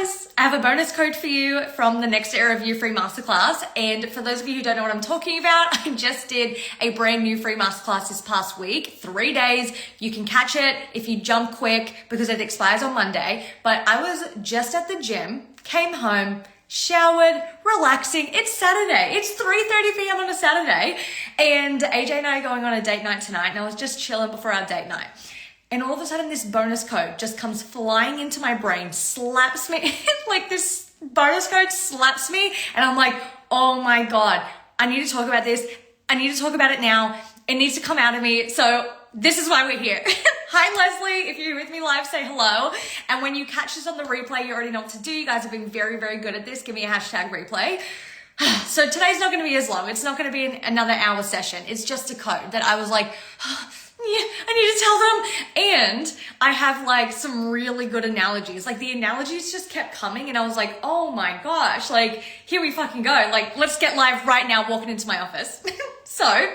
guys, I have a bonus code for you from the Next Era of You free masterclass. And for those of you who don't know what I'm talking about, I just did a brand new free masterclass this past week, 3 days. You can catch it if you jump quick because it expires on Monday. But I was just at the gym, came home, showered, relaxing. It's Saturday. It's 3:30 p.m. on a Saturday. And AJ and I are going on a date night tonight. And I was just chilling before our date night. And all of a sudden, this bonus code just comes flying into my brain, slaps me, like this bonus code slaps me. And I'm like, oh my God, I need to talk about this. I need to talk about it now. It needs to come out of me. So this is why we're here. Hi, Leslie. If you're with me live, say hello. And when you catch this on the replay, you already know what to do. You guys have been very, very good at this. Give me a hashtag replay. So today's not going to be as long. It's not going to be another hour session. It's just a code that I was like, yeah, I need to tell them. And I have like some really good analogies. Like the analogies just kept coming and I was like, oh my gosh, like here we fucking go. Like let's get live right now walking into my office. So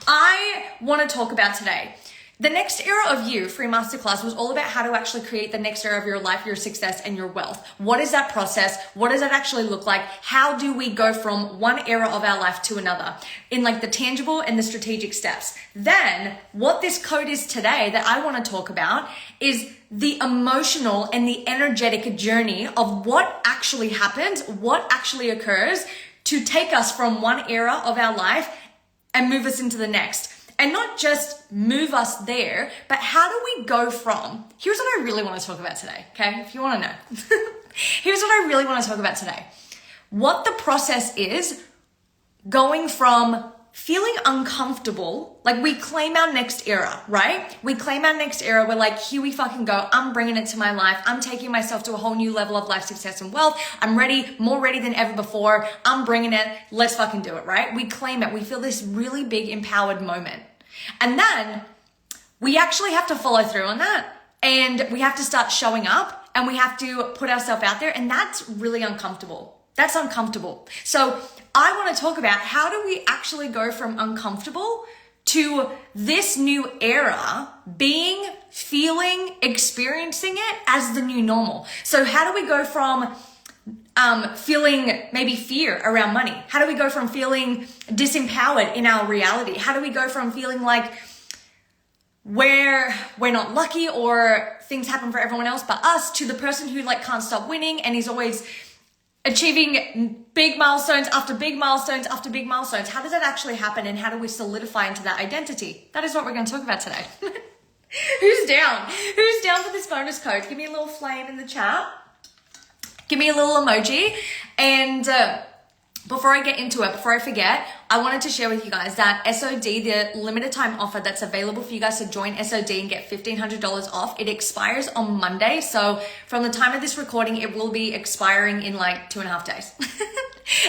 I want to talk about today. The Next Era of You free masterclass was all about how to actually create the next era of your life, your success, and your wealth. What is that process? What does that actually look like? How do we go from one era of our life to another in like the tangible and the strategic steps? Then what this code is today that I want to talk about is the emotional and the energetic journey of what actually happens, what actually occurs to take us from one era of our life and move us into the next. And not just move us there, but how do we go from, here's what I really want to talk about today, okay? If you want to know. Here's what I really want to talk about today. What the process is going from feeling uncomfortable, like we claim our next era, right? We claim our next era. We're like, here we fucking go. I'm bringing it to my life. I'm taking myself to a whole new level of life, success, and wealth. I'm ready, more ready than ever before. I'm bringing it. Let's fucking do it, right? We claim it. We feel this really big empowered moment. And then we actually have to follow through on that. And we have to start showing up and we have to put ourselves out there. And that's really uncomfortable. That's uncomfortable. So I want to talk about how do we actually go from uncomfortable to this new era being, feeling, experiencing it as the new normal. So how do we go from feeling maybe fear around money? How do we go from feeling disempowered in our reality? How do we go from feeling like we're not lucky or things happen for everyone else but us to the person who like can't stop winning and is always achieving big milestones after big milestones after big milestones? How does that actually happen and how do we solidify into that identity? That is what we're going to talk about today. Who's down? Who's down for this bonus code? Give me a little flame in the chat. Give me a little emoji. And before I get into it, before I forget, I wanted to share with you guys that SOD, the limited time offer that's available for you guys to join SOD and get $1,500 off, it expires on Monday. So from the time of this recording, it will be expiring in like 2.5 days.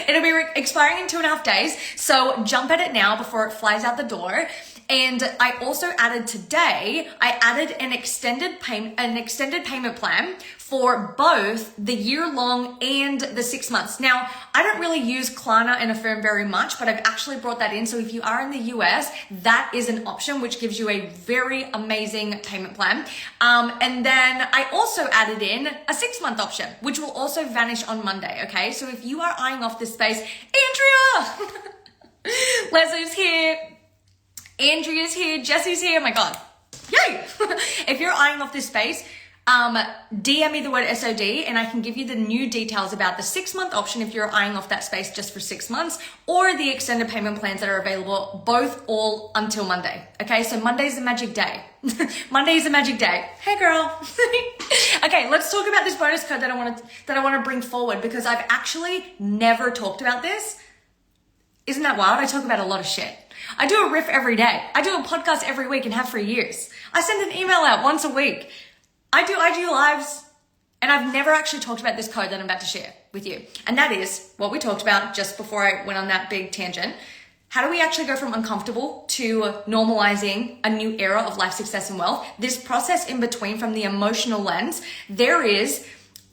It'll be expiring in 2.5 days. So jump at it now before it flies out the door. And I also added today, I added an extended payment plan for both the year-long and the 6 months. Now, I don't really use Klarna and Affirm very much, but I've actually brought that in. So if you are in the US, that is an option which gives you a very amazing payment plan. And then I also added in a 6-month option, which will also vanish on Monday, okay? So if you are eyeing off this space, Andrea! Leslie's here. Andrea's here, Jesse's here, oh my God, yay! If you're eyeing off this space, DM me the word SOD and I can give you the new details about the 6-month option if you're eyeing off that space just for 6 months, or the extended payment plans that are available, both all until Monday, okay? So Monday's the magic day. Monday is the magic day. Hey girl. Okay, let's talk about this bonus code that I want to bring forward because I've actually never talked about this. Isn't that wild? I talk about a lot of shit. I do a riff every day. I do a podcast every week and have for years. I send an email out once a week. I do IG lives and I've never actually talked about this code that I'm about to share with you. And that is what we talked about just before I went on that big tangent. How do we actually go from uncomfortable to normalizing a new era of life, success, and wealth? This process in between from the emotional lens, there is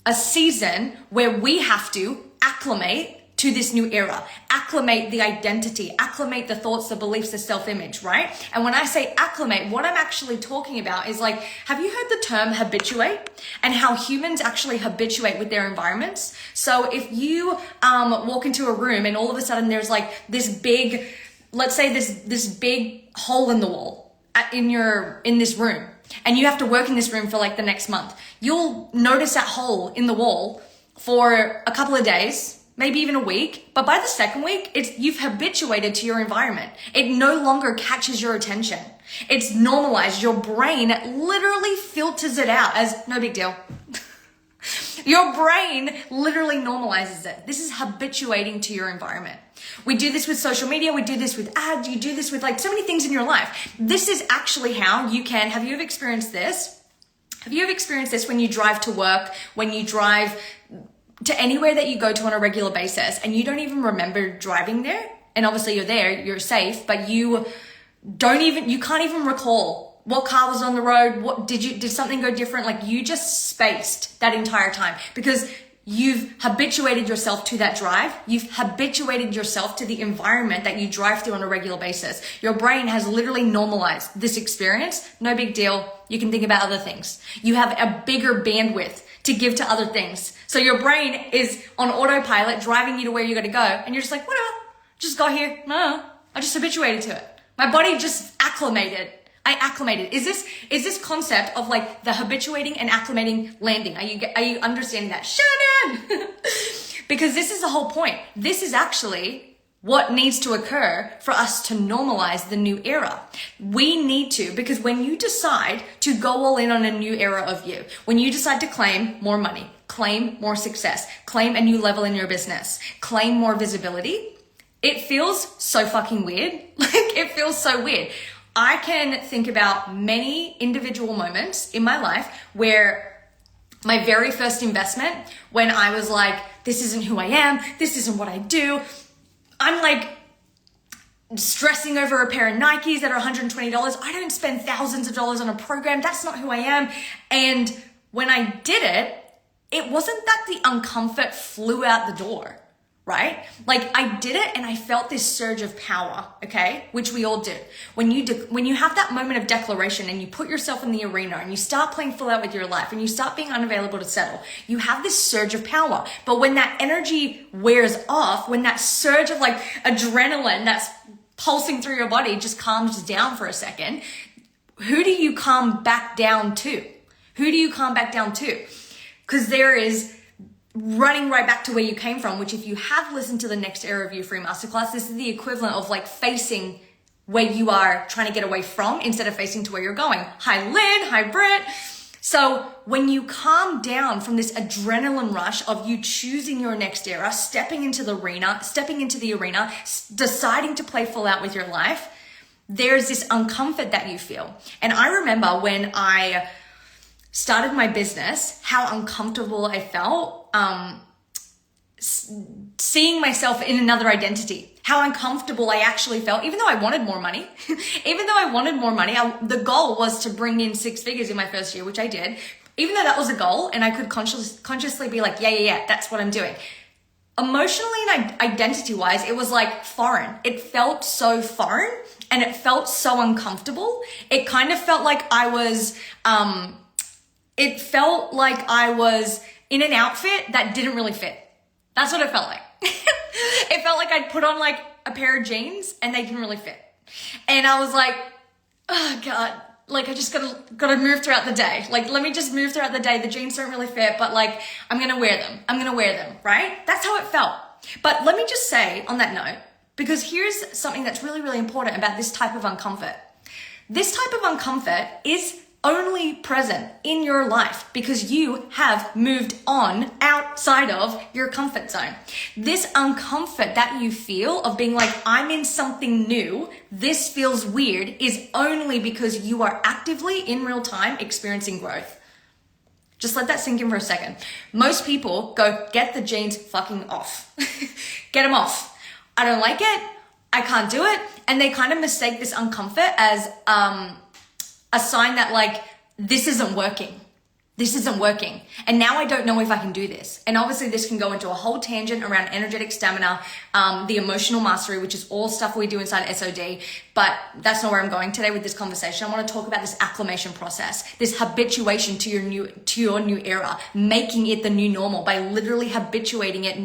a season where we have to acclimate to this new era. Acclimate the identity, acclimate the thoughts, the beliefs, the self-image, right? And when I say acclimate, what I'm actually talking about is like, have you heard the term habituate and how humans actually habituate with their environments? So if you walk into a room and all of a sudden there's like this big, let's say this big hole in the wall in this room, and you have to work in this room for like the next month, you'll notice that hole in the wall for a couple of days, maybe even a week. But by the second week, you've habituated to your environment. It no longer catches your attention. It's normalized. Your brain literally filters it out as no big deal. Your brain literally normalizes it. This is habituating to your environment. We do this with social media. We do this with ads. You do this with like so many things in your life. This is actually how you can, have you ever experienced this? Have you ever experienced this when you drive to work, when you drive to anywhere that you go to on a regular basis and you don't even remember driving there? And obviously you're there, you're safe, but you can't even recall what car was on the road. Did something go different? Like you just spaced that entire time because you've habituated yourself to that drive. You've habituated yourself to the environment that you drive through on a regular basis. Your brain has literally normalized this experience. No big deal. You can think about other things. You have a bigger bandwidth to give to other things. So your brain is on autopilot driving you to where you got to go. And you're just like, whatever, just got here. No, I just habituated to it. My body just acclimated. I acclimated. Is this concept of like the habituating and acclimating landing? Are you understanding that? Shannon! Because this is the whole point. This is actually what needs to occur for us to normalize the new era. We need to, because when you decide to go all in on a new era of you, when you decide to claim more money, claim more success, claim a new level in your business, claim more visibility, it feels so fucking weird. Like it feels so weird. I can think about many individual moments in my life where my very first investment, when I was like, this isn't who I am, this isn't what I do. I'm like stressing over a pair of Nikes that are $120. I don't spend thousands of dollars on a program. That's not who I am. And when I did it, it wasn't that the uncomfort flew out the door. Right? Like I did it and I felt this surge of power, okay? Which we all do. When you have that moment of declaration and you put yourself in the arena and you start playing full out with your life and you start being unavailable to settle, you have this surge of power. But when that energy wears off, when that surge of like adrenaline that's pulsing through your body just calms down for a second, who do you calm back down to? Who do you calm back down to? Because there is running right back to where you came from, which if you have listened to the Next Era of You free masterclass, this is the equivalent of like facing where you are trying to get away from instead of facing to where you're going. Hi Lynn, hi Britt. So when you calm down from this adrenaline rush of you choosing your next era, stepping into the arena, deciding to play full out with your life, there's this uncomfort that you feel. And I remember when I started my business, how uncomfortable I felt seeing myself in another identity, how uncomfortable I actually felt, even though I wanted more money. The goal was to bring in 6 figures in my first year, which I did. Even though that was a goal and I could consciously be like, yeah, that's what I'm doing. Emotionally and identity-wise, it was like foreign. It felt so foreign and it felt so uncomfortable. It kind of felt like I was in an outfit that didn't really fit. That's what it felt like. It felt like I'd put on like a pair of jeans and they didn't really fit. And I was like, oh God, like I just gotta move throughout the day. Like, let me just move throughout the day. The jeans don't really fit, but like, I'm gonna wear them, right? That's how it felt. But let me just say on that note, because here's something that's really, really important about this type of uncomfort. This type of uncomfort is only present in your life because you have moved on outside of your comfort zone. This uncomfort that you feel of being like, I'm in something new, this feels weird, is only because you are actively in real time experiencing growth. Just let that sink in for a second. Most people go, get the jeans fucking off. Get them off. I don't like it. I can't do it. And they kind of mistake this uncomfort as, a sign that like, this isn't working. This isn't working. And now I don't know if I can do this. And obviously this can go into a whole tangent around energetic stamina, the emotional mastery, which is all stuff we do inside SOD. But that's not where I'm going today with this conversation. I want to talk about this acclimation process, this habituation to your new era, making it the new normal by literally habituating it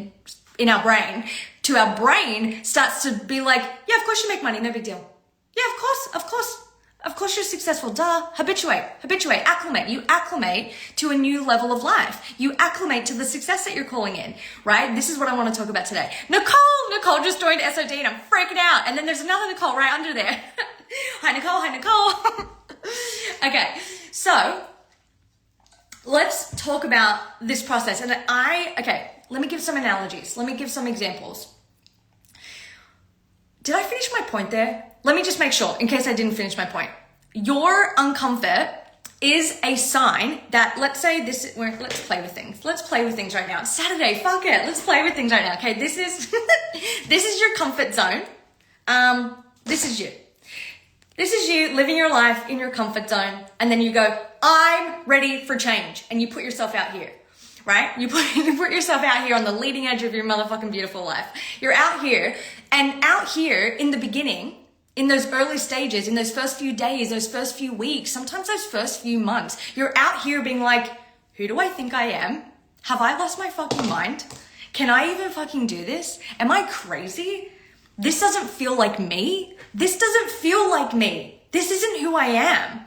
in our brain to our brain starts to be like, yeah, of course you make money. No big deal. Yeah, of course you're successful. Duh. Habituate, acclimate. You acclimate to a new level of life. You acclimate to the success that you're calling in, right? This is what I want to talk about today. Nicole just joined SOD and I'm freaking out. And then there's another Nicole right under there. Hi, Nicole. Okay. So let's talk about this process. And let me give some analogies. Let me give some examples. Did I finish my point there? Let me just make sure, in case I didn't finish my point. Your uncomfort is a sign that, let's say let's play with things. Let's play with things right now. It's Saturday, fuck it. Let's play with things right now. Okay, this is your comfort zone. This is you. This is you living your life in your comfort zone. And then you go, I'm ready for change. And you put yourself out here. Right? You put yourself out here on the leading edge of your motherfucking beautiful life. You're out here, and out here in the beginning, in those early stages, in those first few days, those first few weeks, sometimes those first few months, you're out here being like, who do I think I am? Have I lost my fucking mind? Can I even fucking do this? Am I crazy? This doesn't feel like me. This doesn't feel like me. This isn't who I am.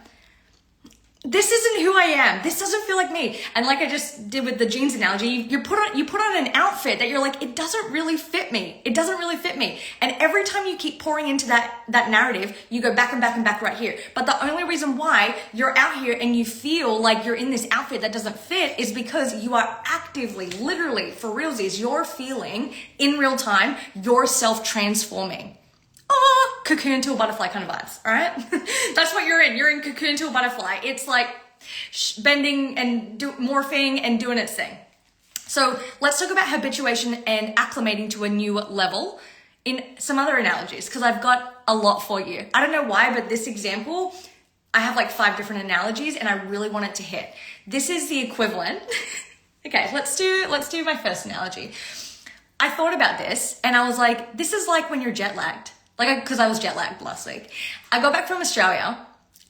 This isn't who I am. This doesn't feel like me. And like I just did with the jeans analogy, you put on an outfit that you're like, it doesn't really fit me. It doesn't really fit me. And every time you keep pouring into that narrative, you go back and back and back right here. But the only reason why you're out here and you feel like you're in this outfit that doesn't fit is because you are actively, literally, for realsies, you're feeling in real time yourself transforming. Oh, cocoon to a butterfly kind of vibes, all right? That's what you're in. You're in cocoon to a butterfly. It's like bending and morphing and doing its thing. So let's talk about habituation and acclimating to a new level in some other analogies, because I've got a lot for you. I don't know why, but this example, I have like 5 different analogies and I really want it to hit. This is the equivalent. Okay, let's do my first analogy. I thought about this and I was like, this is like when you're jet lagged. Because I was jet lagged last week. I got back from Australia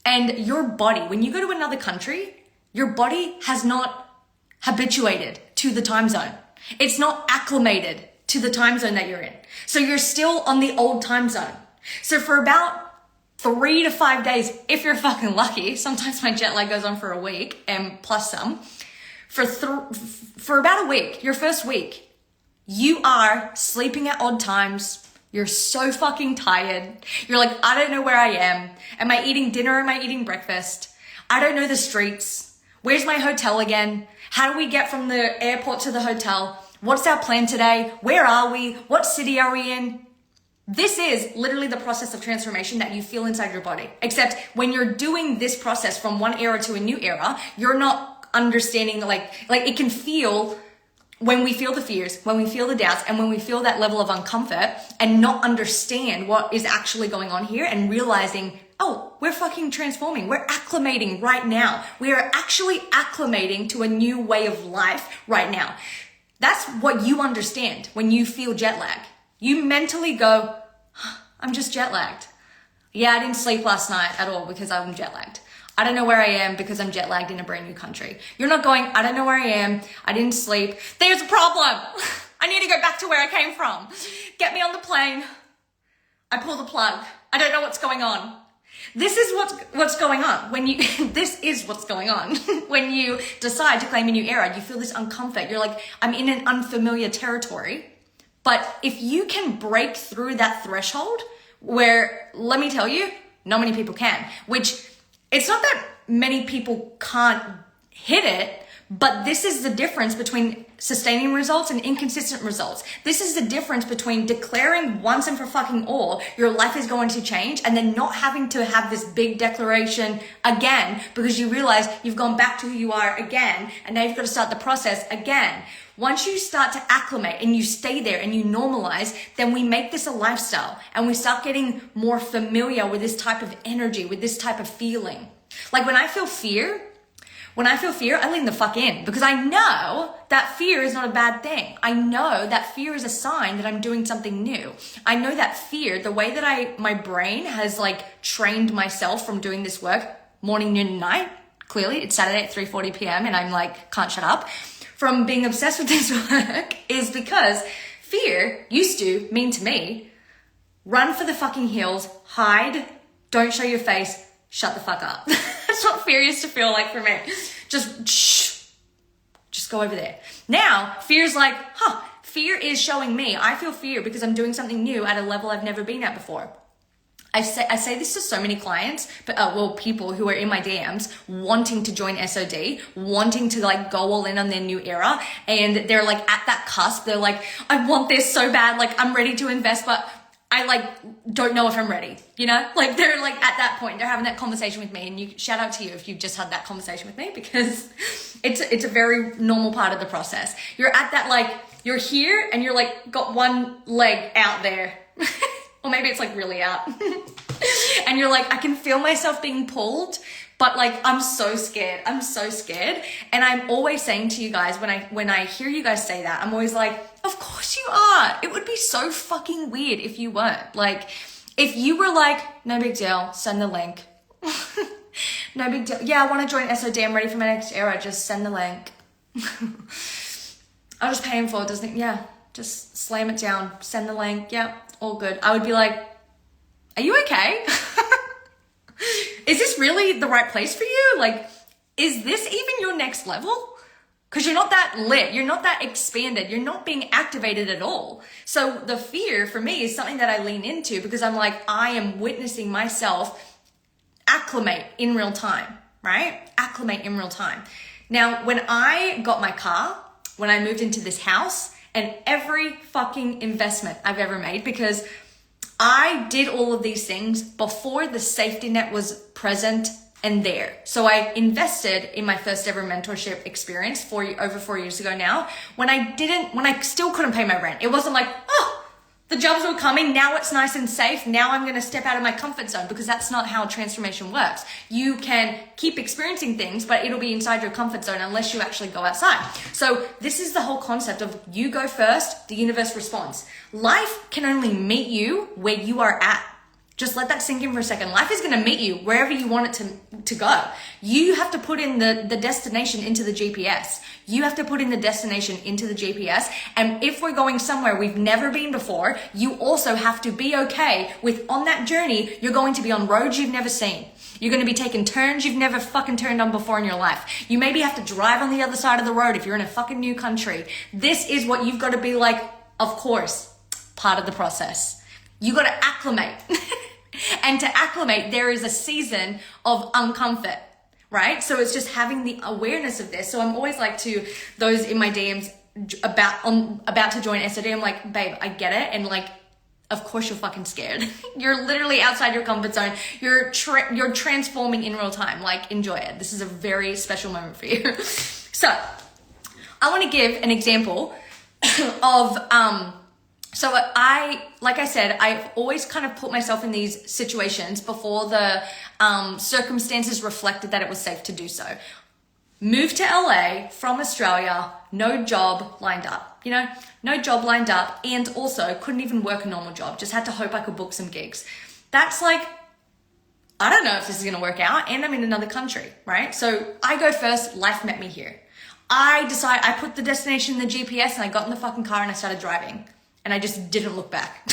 and your body, when you go to another country, your body has not habituated to the time zone. It's not acclimated to the time zone that you're in. So you're still on the old time zone. So for about 3 to 5 days, if you're fucking lucky, sometimes my jet lag goes on for a week and plus some, for about a week, your first week, you are sleeping at odd times. You're so fucking tired. You're like, I don't know where I am. Am I eating dinner? Am I eating breakfast? I don't know the streets. Where's my hotel again? How do we get from the airport to the hotel? What's our plan today? Where are we? What city are we in? This is literally the process of transformation that you feel inside your body. Except when you're doing this process from one era to a new era, you're not understanding like it can feel. When we feel the fears, when we feel the doubts, and when we feel that level of uncomfort and not understand what is actually going on here and realizing, oh, we're fucking transforming. We're acclimating right now. We are actually acclimating to a new way of life right now. That's what you understand when you feel jet lag. You mentally go, I'm just jet lagged. Yeah, I didn't sleep last night at all because I'm jet lagged. I don't know where I am because I'm jet lagged in a brand new country. You're not going, I don't know where I am. I didn't sleep. There's a problem. I need to go back to where I came from. Get me on the plane. I pull the plug. I don't know what's going on. This is what's going on this is what's going on when you decide to claim a new era. You feel this uncomfort. You're like, I'm in an unfamiliar territory. But if you can break through that threshold where, let me tell you, not many people can, which it's not that many people can't hit it, but this is the difference between sustaining results and inconsistent results. This is the difference between declaring once and for fucking all your life is going to change and then not having to have this big declaration again because you realize you've gone back to who you are again and now you've got to start the process again. Once you start to acclimate and you stay there and you normalize, then we make this a lifestyle and we start getting more familiar with this type of energy, with this type of feeling. Like when I feel fear, When I feel fear, I lean the fuck in because I know that fear is not a bad thing. I know that fear is a sign that I'm doing something new. I know that fear, the way that my brain has like trained myself from doing this work morning, noon, and night. Clearly, it's Saturday at 3:40 p.m. and I'm like, can't shut up. From being obsessed with this work is because fear used to mean to me, run for the fucking hills, hide, don't show your face, shut the fuck up. That's what fear used to feel like for me. Just go over there. Now, fear's like, fear is showing me. I feel fear because I'm doing something new at a level I've never been at before. I say this to so many clients, but people who are in my DMs wanting to join SOD, wanting to like go all in on their new era, and they're like at that cusp. They're like, I want this so bad, like I'm ready to invest, but I like don't know if I'm ready, you know? Like they're like at that point, they're having that conversation with me, and shout out to you if you've just had that conversation with me, because it's a very normal part of the process. You're at that, like you're here and you're like got one leg out there. Or maybe it's like really out. And you're like, I can feel myself being pulled, but like, I'm so scared. I'm so scared. And I'm always saying to you guys, when I hear you guys say that, I'm always like, of course you are. It would be so fucking weird if you weren't. Like, if you were like, no big deal, send the link. No big deal. Yeah, I want to join SOD. I'm ready for my next era. Just send the link. I'll just pay him for it, doesn't it? Yeah, just slam it down. Send the link. Yeah. All good. I would be like, are you okay? Is this really the right place for you? Like, is this even your next level? Because you're not that lit. You're not that expanded. You're not being activated at all. So the fear for me is something that I lean into because I'm like, I am witnessing myself acclimate in real time, right? Acclimate in real time. Now, when I got my car, when I moved into this house, and every fucking investment I've ever made, because I did all of these things before the safety net was present and there. So I invested in my first ever mentorship experience over 4 years ago now, when I still couldn't pay my rent. It wasn't like, the jobs were coming, now it's nice and safe, now I'm gonna step out of my comfort zone, because that's not how transformation works. You can keep experiencing things, but it'll be inside your comfort zone unless you actually go outside. So this is the whole concept of you go first, the universe responds. Life can only meet you where you are at. Just let that sink in for a second. Life is going to meet you wherever you want it to go. You have to put in the destination into the GPS. You have to put in the destination into the GPS. And if we're going somewhere we've never been before, you also have to be okay with, on that journey, you're going to be on roads you've never seen. You're going to be taking turns you've never fucking turned on before in your life. You maybe have to drive on the other side of the road if you're in a fucking new country. This is what you've got to be like, of course, part of the process. You got to acclimate. And to acclimate, there is a season of uncomfort, right? So it's just having the awareness of this. So I'm always like to those in my DMs about to join SOD, I'm like, babe, I get it. And like, of course you're fucking scared. You're literally outside your comfort zone. You're transforming in real time. Like, enjoy it. This is a very special moment for you. So I want to give an example of, so like I said, I've always kind of put myself in these situations before the circumstances reflected that it was safe to do so. Moved to LA from Australia, no job lined up, no job lined up, and also couldn't even work a normal job, just had to hope I could book some gigs. That's like, I don't know if this is gonna work out, and I'm in another country, right? So I go first, life met me here. I put the destination in the GPS and I got in the fucking car and I started driving. And I just didn't look back.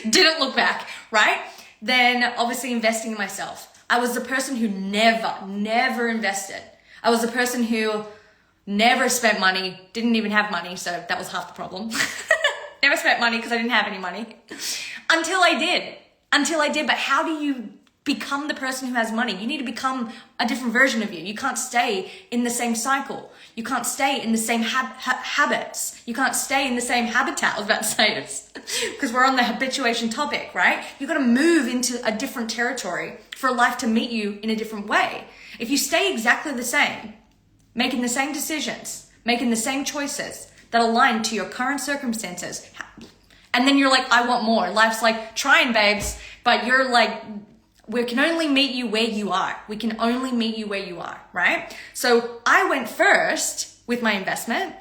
Didn't look back, right? Then obviously investing in myself. I was the person who never invested. I was the person who never spent money, didn't even have money. So that was half the problem. Never spent money because I didn't have any money. Until I did. But how do you become the person who has money? You need to become a different version of you. You can't stay in the same cycle. You can't stay in the same habits. You can't stay in the same habitat. I was about to say this because we're on the habituation topic, right? You got to move into a different territory for life to meet you in a different way. If you stay exactly the same, making the same decisions, making the same choices that align to your current circumstances, and then you're like, I want more. Life's like, trying, babes, but you're like, We can only meet you where you are. We can only meet you where you are, right? So I went first with my investment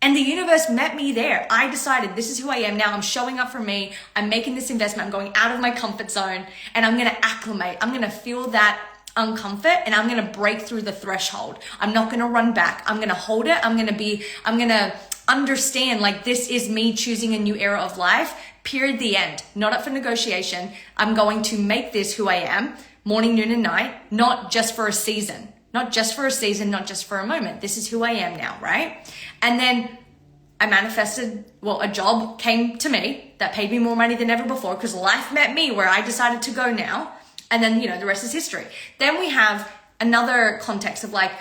and the universe met me there. I decided this is who I am now. I'm showing up for me. I'm making this investment. I'm going out of my comfort zone and I'm going to acclimate. I'm going to feel that uncomfort and I'm going to break through the threshold. I'm not going to run back. I'm going to hold it. I'm going to understand like this is me choosing a new era of life, period, the end. Not up for negotiation. I'm going to make this who I am, morning, noon, and night, not just for a season. Not just for a season, not just for a moment. This is who I am now, right? And then I manifested, a job came to me that paid me more money than ever before because life met me where I decided to go now. And then, the rest is history. Then we have another context of like,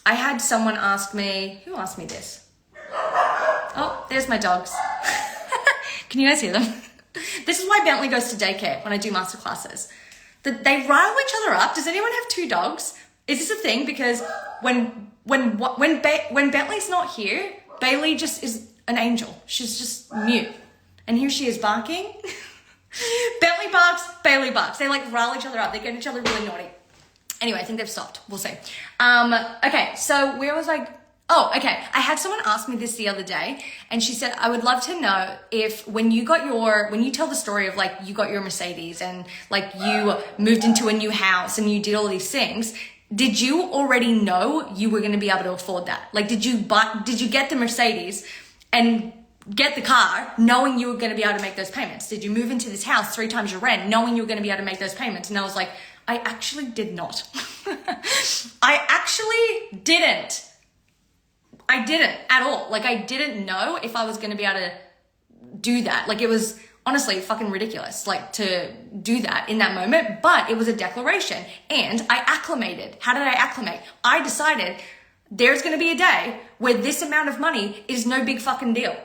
I had someone ask me, who asked me this? Oh, there's my dogs. Can you guys hear them? This is why Bentley goes to daycare when I do masterclasses. They rile each other up. Does anyone have two dogs? Is this a thing? Because when Bentley's not here, Bailey just is an angel. She's just mute. And here she is barking. Bentley barks, Bailey barks. They like rile each other up. They get each other really naughty. Anyway, I think they've stopped. We'll see. Okay, so where was I? Oh, okay. I had someone ask me this the other day and she said, I would love to know if when you tell the story of like you got your Mercedes and like you moved into a new house and you did all these things, did you already know you were going to be able to afford that? Like, did you get the Mercedes and get the car knowing you were going to be able to make those payments? Did you move into this house 3 times your rent knowing you were going to be able to make those payments? And I was like, I actually did not. I actually didn't. I didn't at all. Like, I didn't know if I was going to be able to do that. Like, it was honestly fucking ridiculous, like, to do that in that moment. But it was a declaration and I acclimated. How did I acclimate? I decided there's going to be a day where this amount of money is no big fucking deal.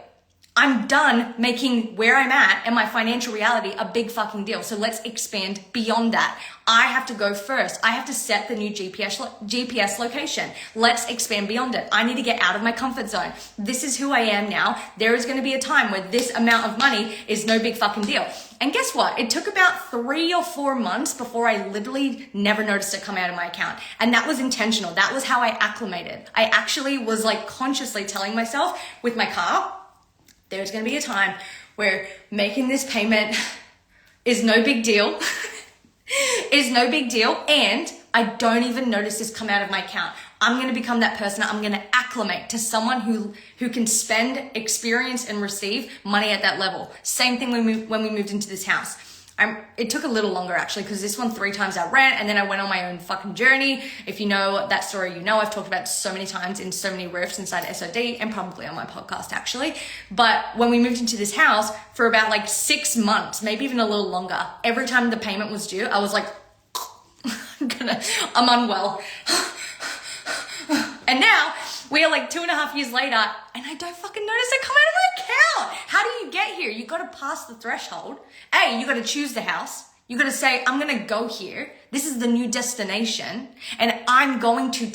I'm done making where I'm at and my financial reality a big fucking deal. So let's expand beyond that. I have to go first. I have to set the new GPS location. Let's expand beyond it. I need to get out of my comfort zone. This is who I am now. There is going to be a time where this amount of money is no big fucking deal. And guess what? It took about 3 or 4 months before I literally never noticed it come out of my account. And that was intentional. That was how I acclimated. I actually was like consciously telling myself with my car, there's going to be a time where making this payment is no big deal, and I don't even notice this come out of my account. I'm going to become that person. I'm going to acclimate to someone who can spend, experience, and receive money at that level. Same thing when we moved into this house. It took a little longer actually because this one 3 times our rent and then I went on my own fucking journey. If you know that story, I've talked about it so many times in so many riffs inside SOD and probably on my podcast actually. But when we moved into this house for about like 6 months, maybe even a little longer, every time the payment was due, I was like, I'm unwell. And now we are like 2.5 years later and I don't fucking notice it come out of my account. How do you get here? You got to pass the threshold. You got to choose the house. You got to say, I'm going to go here. This is the new destination and I'm going to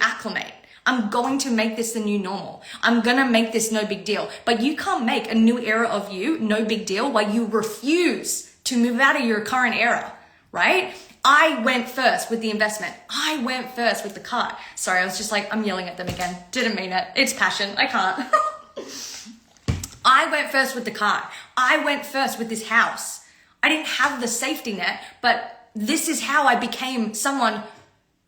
acclimate. I'm going to make this the new normal. I'm going to make this no big deal. But you can't make a new era of you no big deal while you refuse to move out of your current era, right? I went first with the investment. I went first with the car. Sorry, I was just like, I'm yelling at them again. Didn't mean it. It's passion. I can't. I went first with the car. I went first with this house. I didn't have the safety net, but this is how I became someone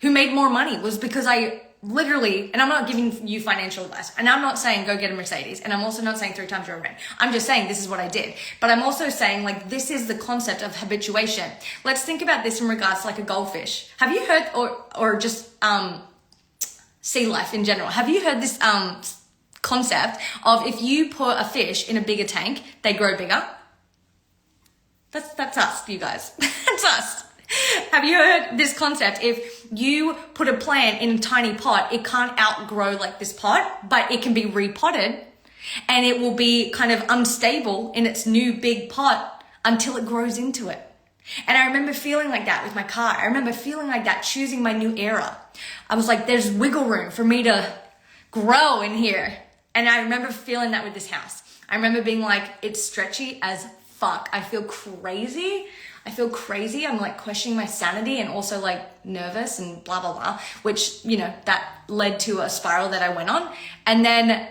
who made more money, was because I literally, and I'm not giving you financial advice, and I'm not saying go get a Mercedes, and I'm also not saying 3 times your rent. I'm just saying this is what I did. But I'm also saying like this is the concept of habituation. Let's think about this in regards to like a goldfish. Have you heard, or just sea life in general, have you heard this concept of if you put a fish in a bigger tank, they grow bigger? That's us, you guys. That's us. Have you heard this concept? If you put a plant in a tiny pot, it can't outgrow like this pot, but it can be repotted and it will be kind of unstable in its new big pot until it grows into it. And I remember feeling like that with my car. I remember feeling like that choosing my new era. I was like, there's wiggle room for me to grow in here. And I remember feeling that with this house. I remember being like, it's stretchy as fuck. I feel crazy. I feel crazy. I'm like questioning my sanity and also like nervous and blah, blah, blah, which, you know, that led to a spiral that I went on. And then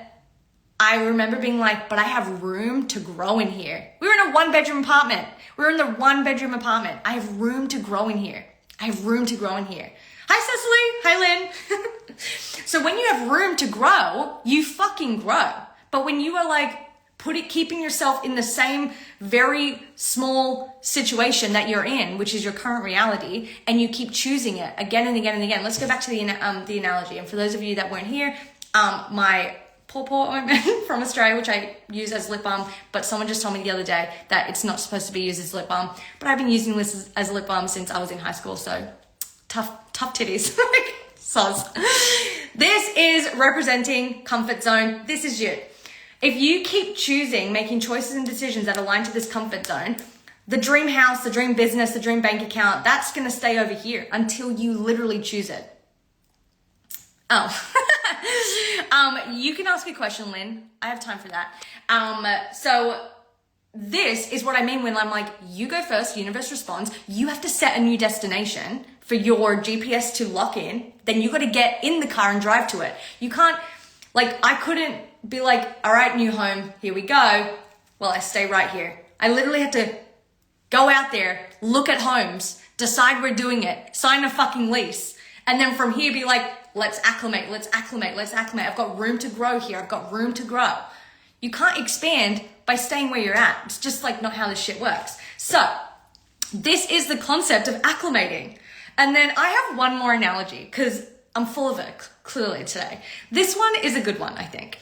I remember being like, but I have room to grow in here. We were in a 1-bedroom apartment. We were in the 1-bedroom apartment. I have room to grow in here. I have room to grow in here. Hi, Cecily. Hi, Lynn. So when you have room to grow, you fucking grow. But when you are like keeping yourself in the same very small situation that you're in, which is your current reality, and you keep choosing it again and again and again. Let's go back to the analogy. And for those of you that weren't here, my paw ointment from Australia, which I use as lip balm, but someone just told me the other day that it's not supposed to be used as lip balm, but I've been using this as lip balm since I was in high school, so tough titties. Soz. This is representing comfort zone. This is you. If you keep choosing, making choices and decisions that align to this comfort zone, the dream house, the dream business, the dream bank account, that's going to stay over here until you literally choose it. Oh, you can ask a question, Lynn. I have time for that. So this is what I mean when I'm like, you go first, universe responds. You have to set a new destination for your GPS to lock in. Then you got to get in the car and drive to it. You can't, like, I couldn't be like, all right, new home, here we go. Well, I stay right here. I literally had to go out there, look at homes, decide we're doing it, sign a fucking lease. And then from here be like, let's acclimate. I've got room to grow here. I've got room to grow. You can't expand by staying where you're at. It's just like not how this shit works. So this is the concept of acclimating. And then I have one more analogy because I'm full of it clearly today. This one is a good one, I think.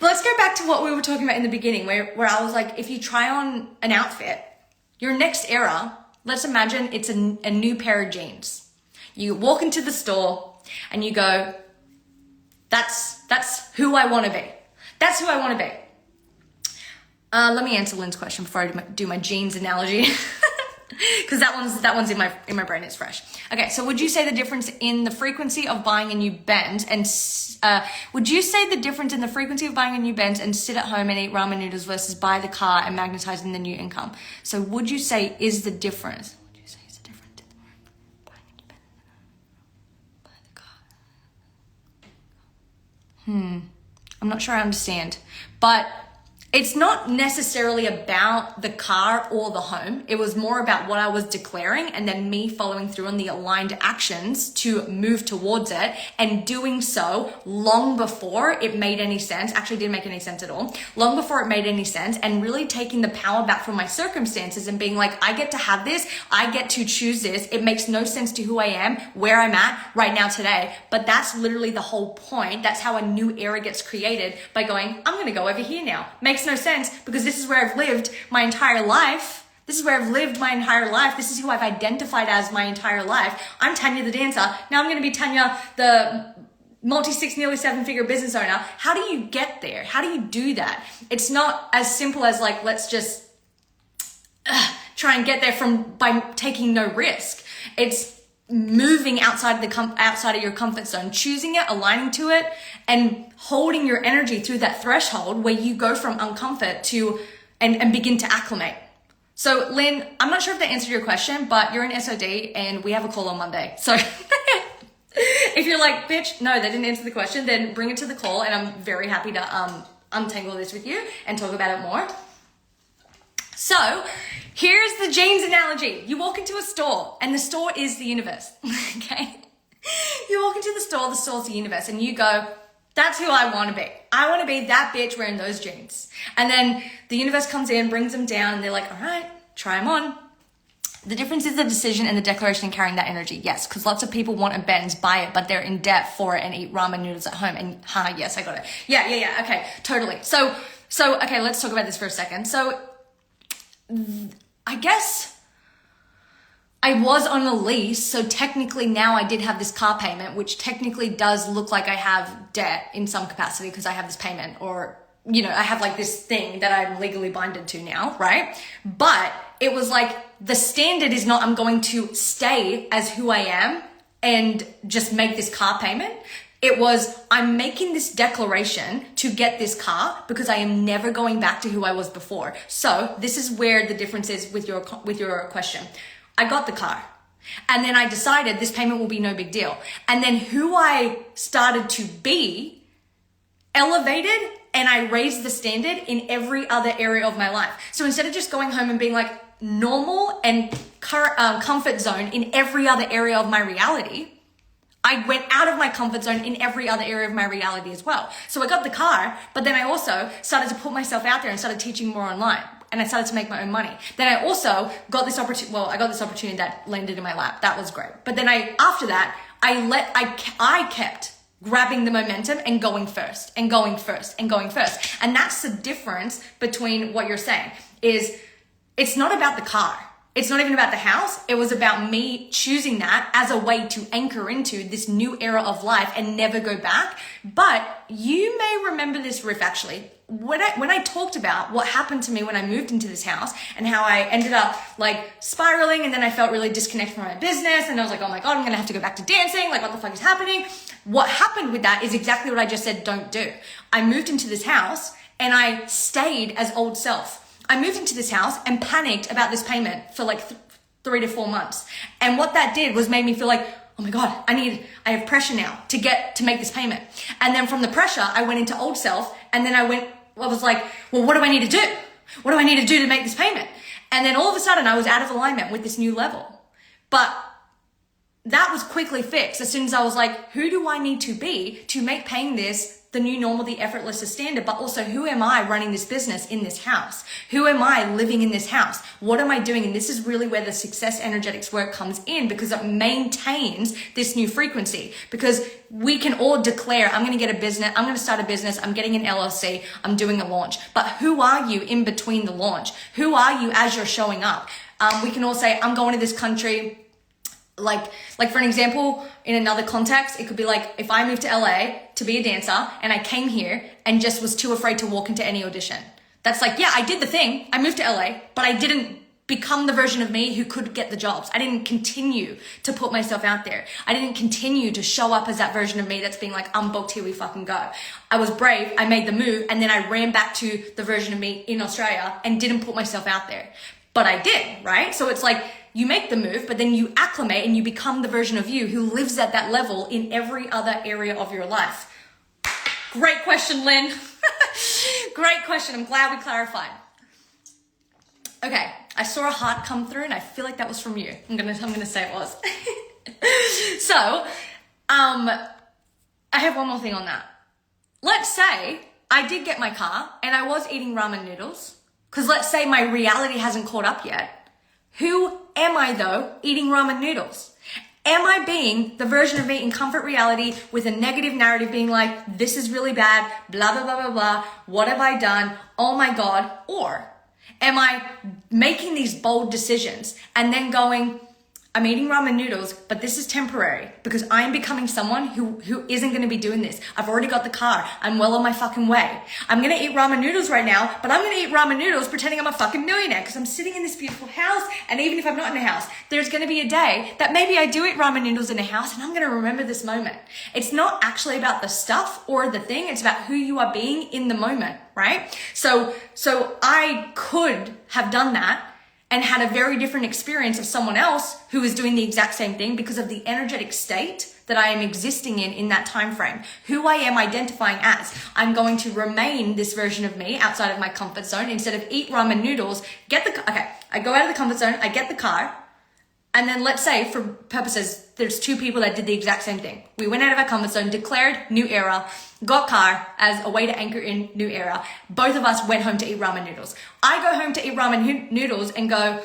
Let's go back to what we were talking about in the beginning where I was like, if you try on an outfit, your next era, let's imagine it's a new pair of jeans. You walk into the store and you go, that's who I want to be. That's who I want to be. Let me answer Lynn's question before I do my jeans analogy. Because that one's in my brain. It's fresh. Okay, so would you say the difference in the frequency of buying a new Benz and would you say the difference in the frequency of buying a new Benz and sit at home and eat ramen noodles versus buy the car and magnetizing the new income? So would you say is the difference? Would you say is the difference in buying a new Benz and buy the car? I'm not sure I understand, but it's not necessarily about the car or the home. It was more about what I was declaring and then me following through on the aligned actions to move towards it and doing so long before it made any sense. Actually didn't make any sense at all. Long before it made any sense and really taking the power back from my circumstances and being like, I get to have this. I get to choose this. It makes no sense to who I am, where I'm at right now today. But that's literally the whole point. That's how a new era gets created by going, I'm going to go over here now. Makes no sense because this is where I've lived my entire life. This is where I've lived my entire life. This is who I've identified as my entire life. I'm Tanya the dancer. Now I'm going to be Tanya the multi-6, nearly 7-figure business owner. How do you get there? How do you do that? It's not as simple as like, let's just try and get there by taking no risk. It's moving outside of your comfort zone, choosing it, aligning to it, and holding your energy through that threshold where you go from uncomfort to and begin to acclimate. So Lynn, I'm not sure if that answered your question, but you're in SOD and we have a call on Monday. So if you're like, bitch, no, that didn't answer the question, then bring it to the call and I'm very happy to untangle this with you and talk about it more. So here's the jeans analogy. You walk into a store and the store is the universe, okay? You walk into the store's the universe and you go, that's who I want to be. I want to be that bitch wearing those jeans. And then the universe comes in, brings them down and they're like, all right, try them on. The difference is the decision and the declaration and carrying that energy. Yes, because lots of people want a Benz, buy it, but they're in debt for it and eat ramen noodles at home. And yes, I got it. Yeah. Okay, totally. So okay, let's talk about this for a second. So I guess I was on a lease, so technically now I did have this car payment, which technically does look like I have debt in some capacity because I have this payment or, you know, I have like this thing that I'm legally binded to now, right? But it was like the standard is not I'm going to stay as who I am and just make this car payment. It was, I'm making this declaration to get this car because I am never going back to who I was before. So this is where the difference is with your question. I got the car. And then I decided this payment will be no big deal. And then who I started to be elevated, and I raised the standard in every other area of my life. So instead of just going home and being like normal and comfort zone in every other area of my reality, I went out of my comfort zone in every other area of my reality as well. So I got the car, but then I also started to put myself out there and started teaching more online. And I started to make my own money. Then I also got this opportunity. Well, I got this opportunity that landed in my lap. That was great. But then after that, I kept grabbing the momentum and going first and going first and going first. And that's the difference between what you're saying is it's not about the car. It's not even about the house. It was about me choosing that as a way to anchor into this new era of life and never go back. But you may remember this riff actually. When I talked about what happened to me when I moved into this house and how I ended up like spiraling, and then I felt really disconnected from my business, and I was like, oh my God, I'm gonna have to go back to dancing. Like, what the fuck is happening? What happened with that is exactly what I just said don't do. I moved into this house and I stayed as old self. I moved into this house and panicked about this payment for like 3 to 4 months. And what that did was made me feel like, oh my God, I have pressure now to make this payment. And then from the pressure, I went into old self, and then I was like, well, what do I need to do? What do I need to do to make this payment? And then all of a sudden I was out of alignment with this new level. But that was quickly fixed as soon as I was like, who do I need to be to make paying this the new normal, the effortless, the standard, but also who am I running this business in this house? Who am I living in this house? What am I doing? And this is really where the success energetics work comes in, because it maintains this new frequency. Because we can all declare, I'm going to get a business, I'm going to start a business, I'm getting an LLC, I'm doing a launch. But who are you in between the launch? Who are you as you're showing up? We can all say, I'm going to this country. Like for an example, in another context, it could be like if I moved to LA to be a dancer and I came here and just was too afraid to walk into any audition. That's like, yeah, I did the thing. I moved to LA, but I didn't become the version of me who could get the jobs. I didn't continue to put myself out there. I didn't continue to show up as that version of me that's being like, I'm booked, here we fucking go. I was brave, I made the move, and then I ran back to the version of me in Australia and didn't put myself out there. But I did, right? So it's like, you make the move, but then you acclimate and you become the version of you who lives at that level in every other area of your life. Great question, Lynn. Great question. I'm glad we clarified. Okay, I saw a heart come through and I feel like that was from you. I'm gonna say it was. So, I have one more thing on that. Let's say I did get my car and I was eating ramen noodles, because let's say my reality hasn't caught up yet. Who am I though eating ramen noodles? Am I being the version of me in comfort reality with a negative narrative being like, this is really bad, blah, blah, blah, blah, blah. What have I done? Oh my God. Or am I making these bold decisions and then going, I'm eating ramen noodles, but this is temporary because I'm becoming someone who isn't going to be doing this. I've already got the car. I'm well on my fucking way. I'm going to eat ramen noodles right now, but I'm going to eat ramen noodles pretending I'm a fucking millionaire because I'm sitting in this beautiful house. And even if I'm not in a house, there's going to be a day that maybe I do eat ramen noodles in a house and I'm going to remember this moment. It's not actually about the stuff or the thing. It's about who you are being in the moment, right? So I could have done that and had a very different experience of someone else who is doing the exact same thing because of the energetic state that I am existing in that time frame. Who I am identifying as. I'm going to remain this version of me outside of my comfort zone instead of eat ramen noodles, I go out of the comfort zone, I get the car, and then let's say for purposes, there's two people that did the exact same thing. We went out of our comfort zone, declared new era, got car as a way to anchor in new era. Both of us went home to eat ramen noodles. I go home to eat ramen noodles and go,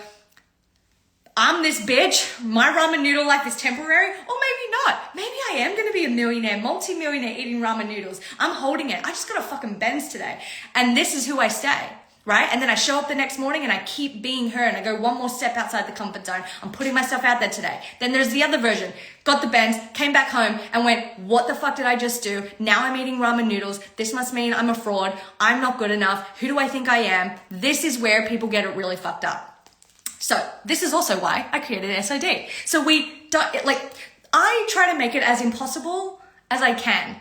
I'm this bitch, my ramen noodle life is temporary, or maybe not. Maybe I am gonna be a millionaire, multi-millionaire eating ramen noodles. I'm holding it. I just got a fucking Benz today. And this is who I stay. Right? And then I show up the next morning and I keep being her and I go one more step outside the comfort zone. I'm putting myself out there today. Then there's the other version. Got the Benz, came back home and went, what the fuck did I just do? Now I'm eating ramen noodles. This must mean I'm a fraud. I'm not good enough. Who do I think I am? This is where people get it really fucked up. So this is also why I created SOD. So I try to make it as impossible as I can.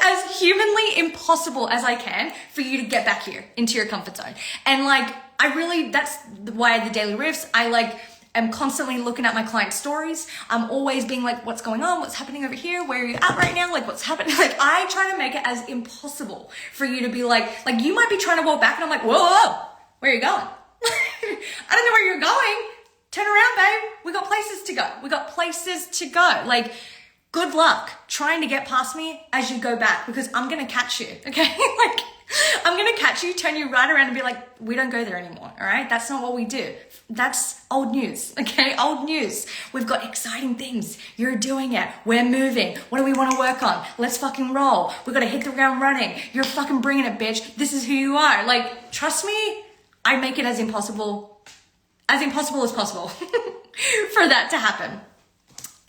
As humanly impossible as I can for you to get back here into your comfort zone. And like, that's why the daily riffs, am constantly looking at my client stories. I'm always being like, what's going on? What's happening over here? Where are you at right now? Like, what's happening? Like, I try to make it as impossible for you to be like you might be trying to walk back and I'm like, whoa, where are you going? I don't know where you're going. Turn around, babe. We got places to go. We got places to go. Like, good luck trying to get past me as you go back, because I'm going to catch you, okay? Like, I'm going to catch you, turn you right around and be like, we don't go there anymore, all right? That's not what we do. That's old news, okay? Old news. We've got exciting things. You're doing it. We're moving. What do we want to work on? Let's fucking roll. We got to hit the ground running. You're fucking bringing it, bitch. This is who you are. Like, trust me, I make it as impossible as possible for that to happen.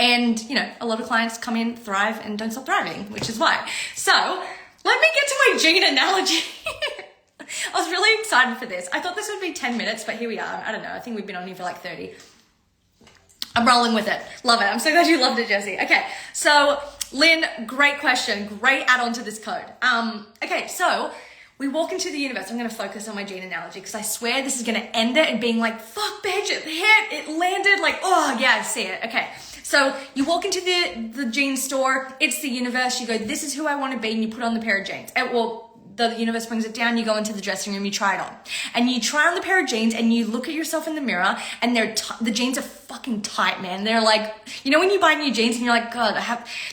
And, a lot of clients come in, thrive, and don't stop thriving, which is why. So, let me get to my jean analogy. I was really excited for this. I thought this would be 10 minutes, but here we are. I don't know. I think we've been on here for like 30. I'm rolling with it. Love it. I'm so glad you loved it, Jessie. Okay, so, Lynn, great question. Great add-on to this code. Okay, so, we walk into the universe. I'm going to focus on my jean analogy because I swear this is going to end it and being like, fuck, bitch, it hit, it landed. Like, oh, yeah, I see it. Okay. So you walk into the jeans store, it's the universe, you go, this is who I want to be, and you put on the pair of jeans. And, the universe brings it down, you go into the dressing room, you try it on. And you try on the pair of jeans, and you look at yourself in the mirror, and the jeans are fucking tight, man. They're like, when you buy new jeans, and you're like, God,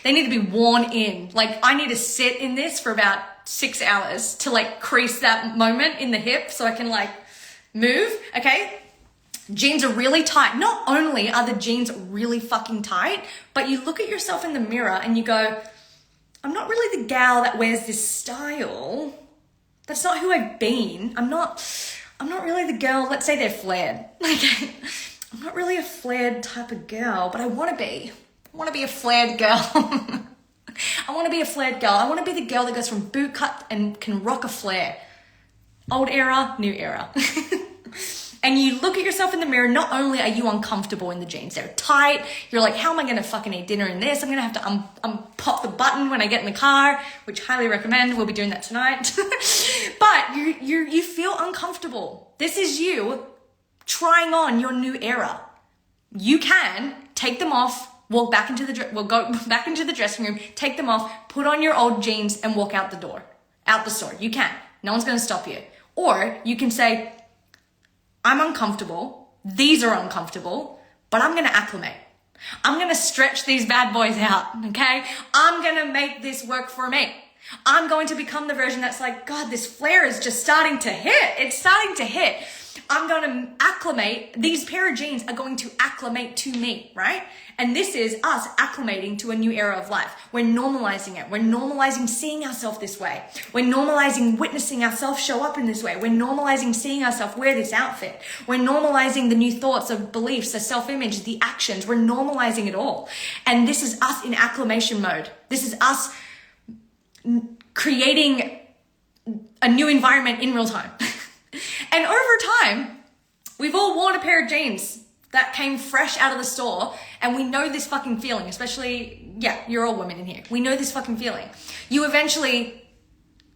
they need to be worn in. Like, I need to sit in this for about 6 hours to like crease that moment in the hip so I can like move, okay? Jeans are really tight. Not only are the jeans really fucking tight, but you look at yourself in the mirror and you go, I'm not really the gal that wears this style. That's not who I've been. I'm not really the girl, let's say they're flared. Okay. I'm not really a flared type of girl, but I want to be. I want to be a flared girl. I want to be a flared girl. I want to be the girl that goes from boot cut and can rock a flare. Old era, new era. And you look at yourself in the mirror, not only are you uncomfortable in the jeans, they're tight, you're like, how am I going to fucking eat dinner in this? I'm going to have to pop the button when I get in the car, which highly recommend. We'll be doing that tonight. But you feel uncomfortable. This is you trying on your new era. You can take them off, go back into the dressing room, take them off, put on your old jeans and walk out the store. You can. No one's going to stop you. Or you can say, I'm uncomfortable. These are uncomfortable, but I'm going to acclimate. I'm going to stretch these bad boys out, okay? I'm going to make this work for me. I'm going to become the version that's like, God, this flare is just starting to hit. It's starting to hit. I'm going to acclimate. These pair of jeans are going to acclimate to me, right? And this is us acclimating to a new era of life. We're normalizing it. We're normalizing seeing ourselves this way. We're normalizing witnessing ourselves show up in this way. We're normalizing seeing ourselves wear this outfit. We're normalizing the new thoughts of beliefs, the self-image, the actions. We're normalizing it all. And this is us in acclimation mode. This is us creating a new environment in real time. And over time, we've all worn a pair of jeans that came fresh out of the store, and we know this fucking feeling, especially, you're all women in here. We know this fucking feeling. You eventually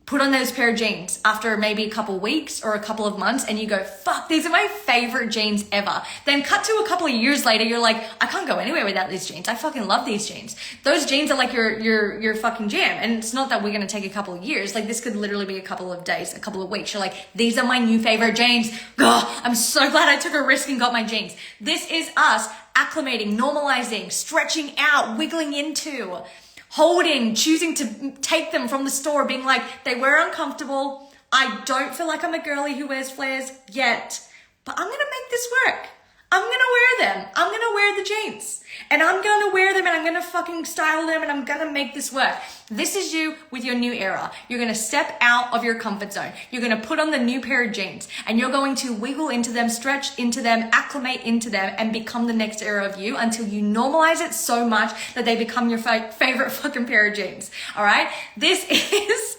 put on those pair of jeans after maybe a couple of weeks or a couple of months, and you go, fuck, these are my favorite jeans ever. Then cut to a couple of years later, you're like, I can't go anywhere without these jeans. I fucking love these jeans. Those jeans are like your fucking jam. And it's not that we're going to take a couple of years. Like, this could literally be a couple of days, a couple of weeks. You're like, these are my new favorite jeans. God, I'm so glad I took a risk and got my jeans. This is us acclimating, normalizing, stretching out, wiggling into, holding, choosing to take them from the store, being like, they were uncomfortable. I don't feel like I'm a girly who wears flares yet, but I'm going to make this work. I'm going to wear them. I'm going to wear the jeans, and I'm going to wear them, and I'm going to fucking style them, and I'm going to make this work. This is you with your new era. You're going to step out of your comfort zone. You're going to put on the new pair of jeans, and you're going to wiggle into them, stretch into them, acclimate into them, and become the next era of you until you normalize it so much that they become your favorite fucking pair of jeans. All right? This is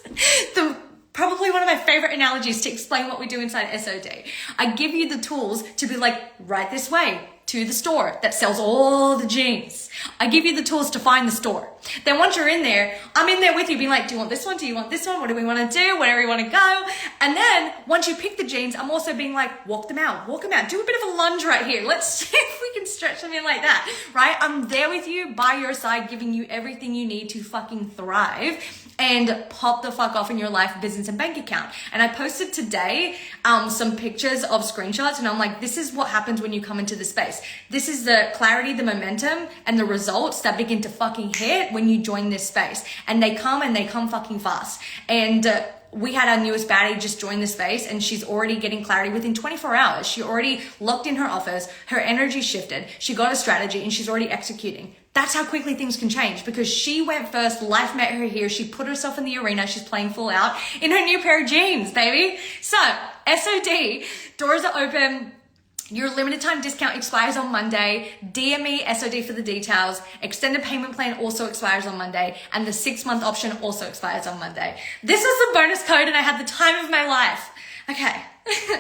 probably one of my favorite analogies to explain what we do inside SOD. I give you the tools to be like, right this way, to the store that sells all the jeans. I give you the tools to find the store. Then once you're in there, I'm in there with you being like, do you want this one? Do you want this one? What do we want to do? Wherever you want to go. And then once you pick the jeans, I'm also being like, walk them out. Do a bit of a lunge right here. Let's see if we can stretch them in like that, right? I'm there with you, by your side, giving you everything you need to fucking thrive and pop the fuck off in your life, business, and bank account. And I posted today some pictures of screenshots, and I'm like, this is what happens when you come into the space. This is the clarity, the momentum, and the results that begin to fucking hit when you join this space. And they come fucking fast. And we had our newest baddie just join the space, and she's already getting clarity within 24 hours. She already looked in her office, her energy shifted, she got a strategy, and she's already executing. That's how quickly things can change, because she went first, life met her here, she put herself in the arena, she's playing full out in her new pair of jeans, baby. So, SOD, doors are open. Your limited time discount expires on Monday. DM me SOD for the details. Extended payment plan also expires on Monday. And the 6-month option also expires on Monday. This was the bonus code, and I had the time of my life. Okay,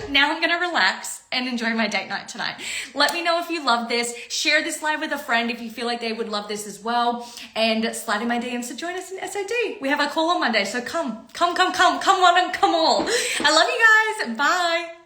now I'm gonna relax and enjoy my date night tonight. Let me know if you love this. Share this live with a friend if you feel like they would love this as well. And slide in my DMs to join us in SOD. We have a call on Monday, so come one and come all. I love you guys. Bye.